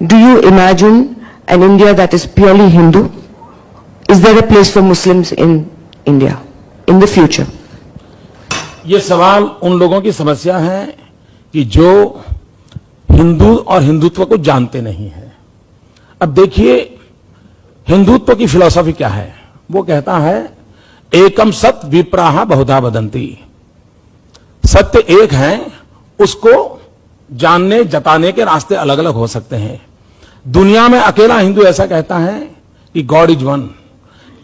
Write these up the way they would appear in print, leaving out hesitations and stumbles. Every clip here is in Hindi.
Do you imagine an India that is purely Hindu? Is there a place for Muslims in India in the future? ये सवाल उन लोगों की समस्या है कि जो हिंदू और हिंदुत्व को जानते नहीं है। अब देखिए, हिंदुत्व की फिलॉसफी क्या है? वो कहता है एकम सत विप्राहा बहुधा वदंती। सत्य एक है, उसको जानने जताने के रास्ते अलग अलग हो सकते हैं। दुनिया में अकेला हिंदू ऐसा कहता है कि गॉड इज वन।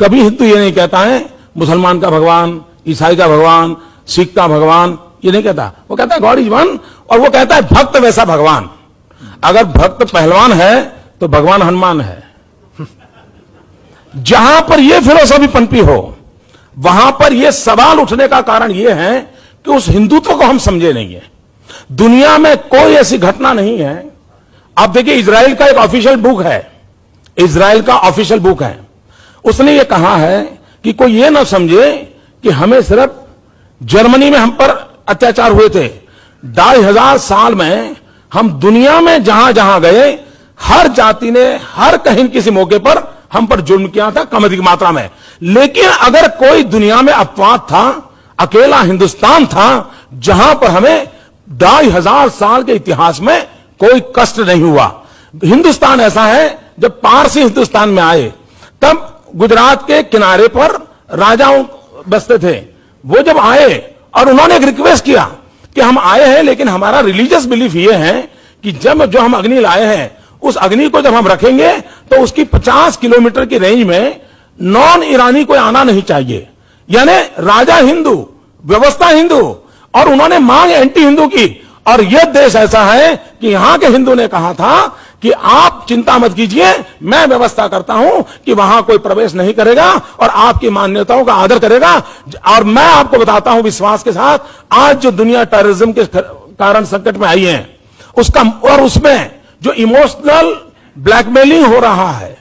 कभी हिंदू ये नहीं कहता है मुसलमान का भगवान, ईसाई का भगवान, सिख का भगवान, ये नहीं कहता। वो कहता है गॉड इज वन, और वो कहता है भक्त वैसा भगवान। अगर भक्त पहलवान है तो भगवान हनुमान है। जहां पर यह फिलोसफी पनपी हो, वहां पर यह सवाल उठने का कारण यह है कि उस हिंदुत्व को हम समझे नहीं है। दुनिया में कोई ऐसी घटना नहीं है। आप देखिए, इजराइल का एक ऑफिशियल बुक है, इजराइल का ऑफिशियल बुक है। उसने यह कहा है कि कोई यह ना समझे कि हमें सिर्फ जर्मनी में हम पर अत्याचार हुए थे। 2500 साल में हम दुनिया में जहां जहां गए, हर जाति ने हर कहीं किसी मौके पर हम पर जुल्म किया था, कम अधिक मात्रा में। लेकिन अगर कोई दुनिया में अपवाद था, अकेला हिंदुस्तान था जहां पर हमें 2500 साल के इतिहास में कोई कष्ट नहीं हुआ। हिंदुस्तान ऐसा है, जब पारसी हिंदुस्तान में आए तब गुजरात के किनारे पर राजाओं बसते थे। वो जब आए और उन्होंने एक रिक्वेस्ट किया कि हम आए हैं, लेकिन हमारा रिलीजियस बिलीफ ये है कि जब जो हम अग्नि लाए हैं, उस अग्नि को जब हम रखेंगे तो उसकी 50 किलोमीटर की रेंज में नॉन ईरानी कोई आना नहीं चाहिए। यानी राजा हिंदू, व्यवस्था हिंदू, और उन्होंने मांग एंटी हिंदू की। और यह देश ऐसा है कि यहां के हिंदू ने कहा था कि आप चिंता मत कीजिए, मैं व्यवस्था करता हूं कि वहां कोई प्रवेश नहीं करेगा और आपकी मान्यताओं का आदर करेगा। और मैं आपको बताता हूं विश्वास के साथ, आज जो दुनिया टेररिज्म के कारण संकट में आई है, उसका और उसमें जो इमोशनल ब्लैकमेलिंग हो रहा है,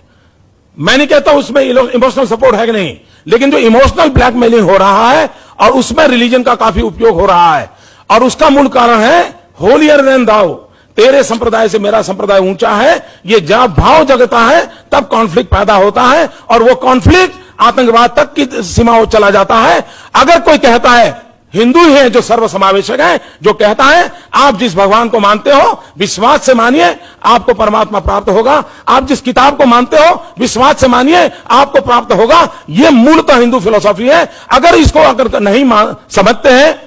मैं नहीं कहता उसमें इमोशनल सपोर्ट है कि नहीं, लेकिन जो इमोशनल ब्लैकमेलिंग हो रहा है और उसमें रिलीजन का काफी उपयोग हो रहा है, और उसका मूल कारण है होलियर देन दाउ। तेरे संप्रदाय से मेरा संप्रदाय ऊंचा है, ये जब भाव जगता है तब कॉन्फ्लिक्ट पैदा होता है, और वो कॉन्फ्लिक्ट आतंकवाद तक की सीमाओं चला जाता है। अगर कोई कहता है हिंदू ही है जो सर्वसमावेशक है, जो कहता है आप जिस भगवान को मानते हो विश्वास से मानिए आपको परमात्मा प्राप्त होगा, आप जिस किताब को मानते हो विश्वास से मानिए आपको प्राप्त होगा, यह मूलतः हिंदू फिलॉसफी है। अगर इसको अगर नहीं समझते हैं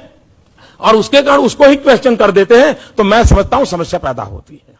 और उसके कारण उसको ही क्वेश्चन कर देते हैं, तो मैं समझता हूं समस्या पैदा होती है।